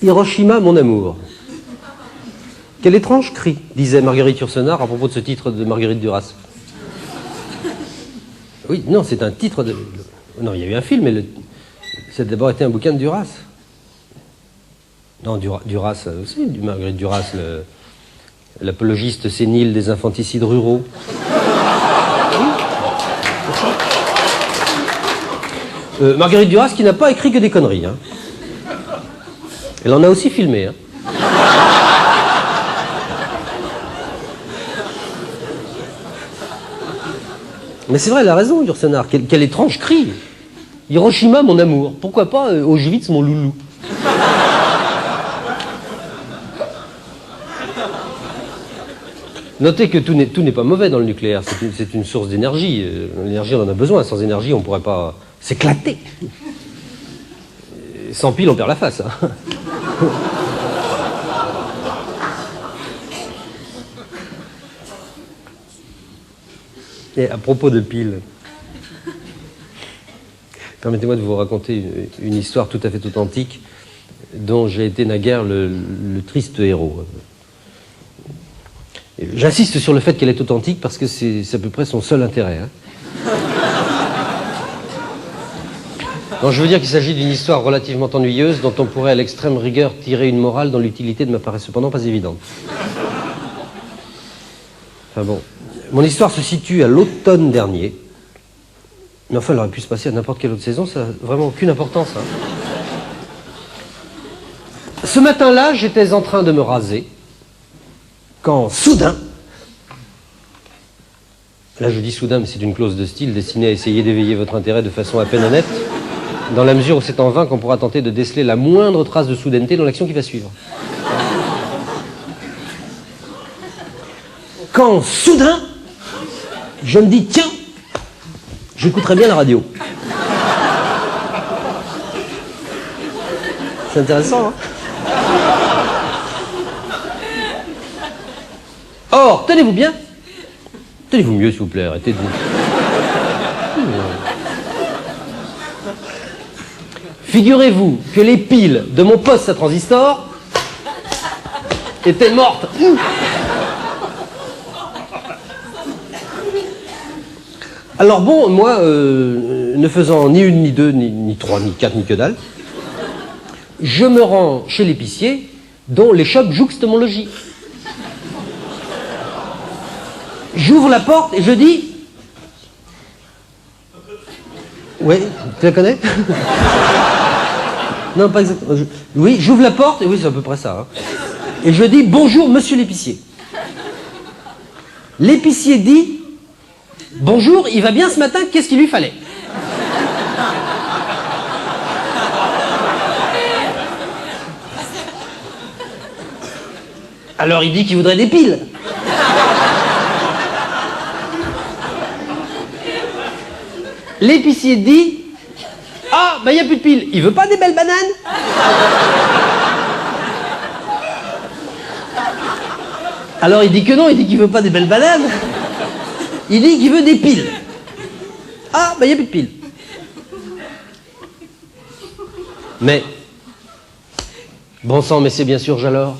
Hiroshima, mon amour. Quel étrange cri, disait Marguerite Yourcenar à propos de ce titre de Marguerite Duras. Oui, non, c'est un titre de... Non, il y a eu un film, mais ça a d'abord été un bouquin de Duras. Non, Duras aussi, Marguerite Duras, l'apologiste sénile des infanticides ruraux. Marguerite Duras qui n'a pas écrit que des conneries. Hein. Elle en a aussi filmé. Hein. Mais c'est vrai, elle a raison, Yourcenar. Quel étrange cri. Hiroshima, mon amour. Pourquoi pas Auschwitz, mon loulou. Notez que tout n'est pas mauvais dans le nucléaire. C'est une source d'énergie. L'énergie, on en a besoin. Sans énergie, on ne pourrait pas s'éclater. Sans pile, on perd la face. Hein. Et à propos de piles, permettez-moi de vous raconter une histoire tout à fait authentique dont j'ai été naguère le triste héros. J'insiste sur le fait qu'elle est authentique parce que c'est à peu près son seul intérêt. Hein. Non, je veux dire qu'il s'agit d'une histoire relativement ennuyeuse dont on pourrait à l'extrême rigueur tirer une morale dont l'utilité ne m'apparaît cependant pas évidente. Enfin bon, mon histoire se situe à l'automne dernier. Mais enfin, elle aurait pu se passer à n'importe quelle autre saison, ça n'a vraiment aucune importance. Hein. Ce matin-là, j'étais en train de me raser, quand soudain, là je dis soudain, mais c'est une clause de style destinée à essayer d'éveiller votre intérêt de façon à peine honnête, dans la mesure où c'est en vain qu'on pourra tenter de déceler la moindre trace de soudaineté dans l'action qui va suivre. Quand soudain, je me dis, tiens, j'écouterais bien la radio. C'est intéressant, hein? Or, tenez-vous bien. Tenez-vous mieux, s'il vous plaît, arrêtez de vous... Figurez-vous que les piles de mon poste à transistor étaient mortes. Alors bon, moi, ne faisant ni une, ni deux, ni trois, ni quatre, ni que dalle, je me rends chez l'épicier dont les chocs jouxtent mon logis. J'ouvre la porte et je dis... Oui, tu la connais? Non, pas exactement. Oui, j'ouvre la porte, et oui, c'est à peu près ça. Hein. Et je dis, bonjour, monsieur l'épicier. L'épicier dit, bonjour, il va bien ce matin, qu'est-ce qu'il lui fallait? Alors il dit qu'il voudrait des piles. L'épicier dit, ah, ben il n'y a plus de piles. Il veut pas des belles bananes? Alors il dit que non, il dit qu'il veut pas des belles bananes. Il dit qu'il veut des piles. Ah, ben il n'y a plus de piles. Mais, bon sang, mais c'est bien sûr Jalor.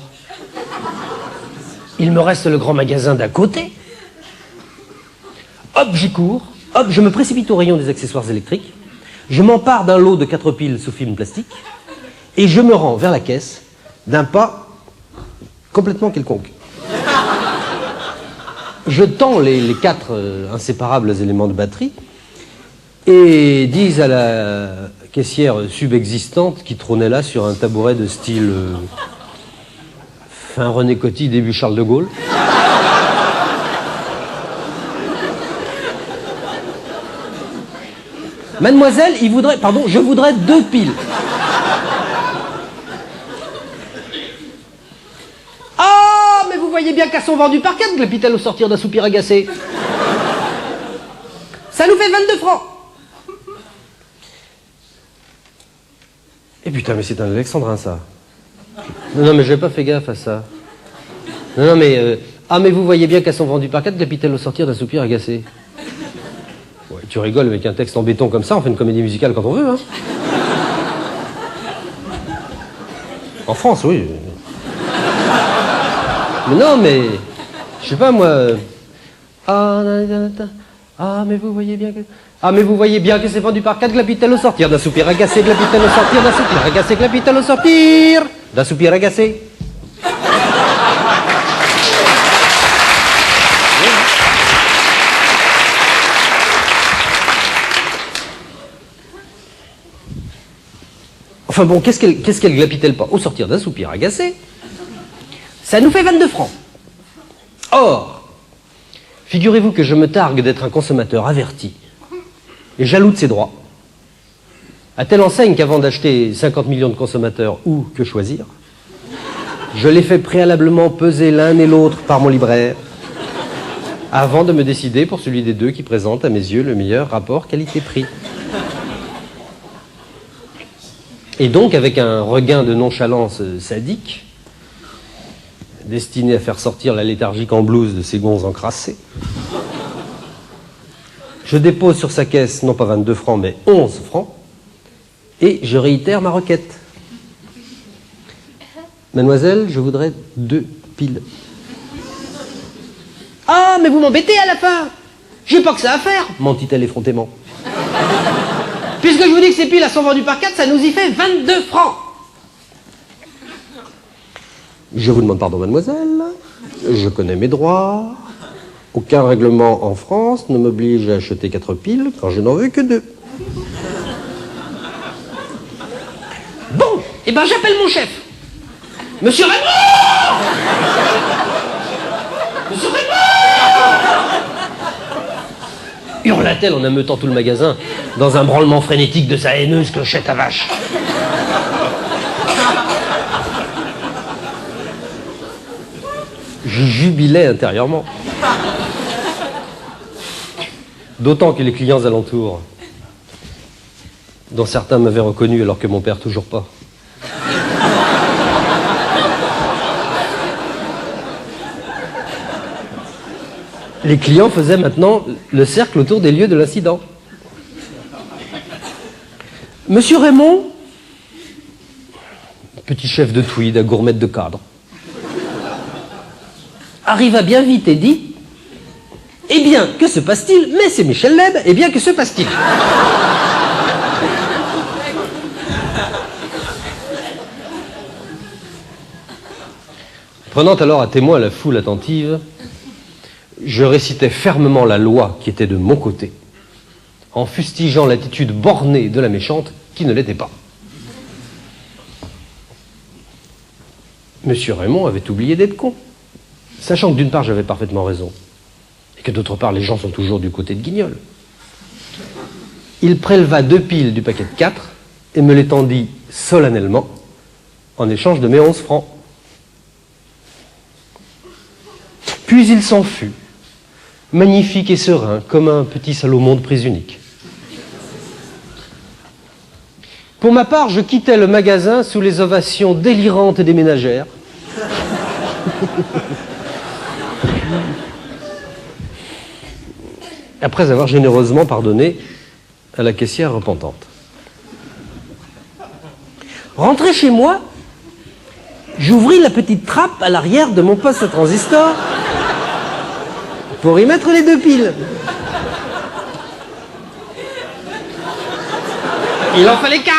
Il me reste le grand magasin d'à côté. Hop, j'y cours. Hop, je me précipite au rayon des accessoires électriques. Je m'empare d'un lot de 4 piles sous film plastique. Et je me rends vers la caisse d'un pas complètement quelconque. Je tends les 4 inséparables éléments de batterie et dis à la caissière subexistante qui trônait là sur un tabouret de style fin René Coty, début Charles de Gaulle. Mademoiselle, je voudrais 2 piles. Ah, mais vous voyez bien qu'elles sont vendues par 4, glapit-elle au sortir d'un soupir agacé. Ça nous fait 22 francs. Eh putain, mais c'est un alexandrin, ça. Non, mais j'ai pas fait gaffe à ça. Non, mais... Ah, mais vous voyez bien qu'elles sont vendues par 4, glapit-elle au sortir d'un soupir agacé. Ouais, tu rigoles avec un texte en béton comme ça, on fait une comédie musicale quand on veut, hein. En France, oui. Mais non, mais... Je sais pas, moi... mais vous voyez bien que... Ah, mais vous voyez bien que c'est vendu par 4, Glapitel au sortir, d'un soupir agacé, Glapitel au sortir, d'un soupir agacé, Glapitel au sortir, d'un soupir agacé. Enfin bon, qu'est-ce qu'elle glapit-elle pas au sortir d'un soupir agacé? Ça nous fait 22 francs. Or, figurez-vous que je me targue d'être un consommateur averti et jaloux de ses droits, à telle enseigne qu'avant d'acheter 50 millions de consommateurs ou que choisir, je les fais préalablement peser l'un et l'autre par mon libraire avant de me décider pour celui des deux qui présente à mes yeux le meilleur rapport qualité-prix. Et donc, avec un regain de nonchalance sadique, destiné à faire sortir la léthargique en blouse de ces gonzes encrassés, je dépose sur sa caisse, non pas 22 francs, mais 11 francs, et je réitère ma requête. Mademoiselle, je voudrais 2 piles. Ah, mais vous m'embêtez à la fin. J'ai pas que ça à faire, mentit-elle effrontément. Puisque je vous dis que ces piles sont vendues par 4, ça nous y fait 22 francs. Je vous demande pardon, mademoiselle. Je connais mes droits. Aucun règlement en France ne m'oblige à acheter 4 piles quand je n'en veux que 2. Bon, eh ben j'appelle mon chef. Monsieur Raymond! Monsieur Raymond! Hurla-t-elle en ameutant tout le magasin dans un branlement frénétique de sa haineuse clochette à vache. Je jubilais intérieurement. D'autant que les clients alentours, dont certains m'avaient reconnu alors que mon père toujours pas, les clients faisaient maintenant le cercle autour des lieux de l'incident. Monsieur Raymond, petit chef de tweed à gourmette de cadre, arriva bien vite et dit « Eh bien, que se passe-t-il? Mais c'est Michel Leb, eh bien, que se passe-t-il » Prenant alors à témoin la foule attentive, je récitais fermement la loi qui était de mon côté, en fustigeant l'attitude bornée de la méchante qui ne l'était pas. Monsieur Raymond avait oublié d'être con, sachant que d'une part j'avais parfaitement raison, et que d'autre part les gens sont toujours du côté de Guignol. Il préleva 2 piles du paquet de 4 et me les tendit solennellement en échange de mes 11 francs. Puis il s'en fut, magnifique et serein, comme un petit Salomon de prise unique. Pour ma part, je quittais le magasin sous les ovations délirantes des ménagères. Après avoir généreusement pardonné à la caissière repentante. Rentré chez moi, j'ouvris la petite trappe à l'arrière de mon poste à transistor pour y mettre les 2 piles. Il en fallait 4.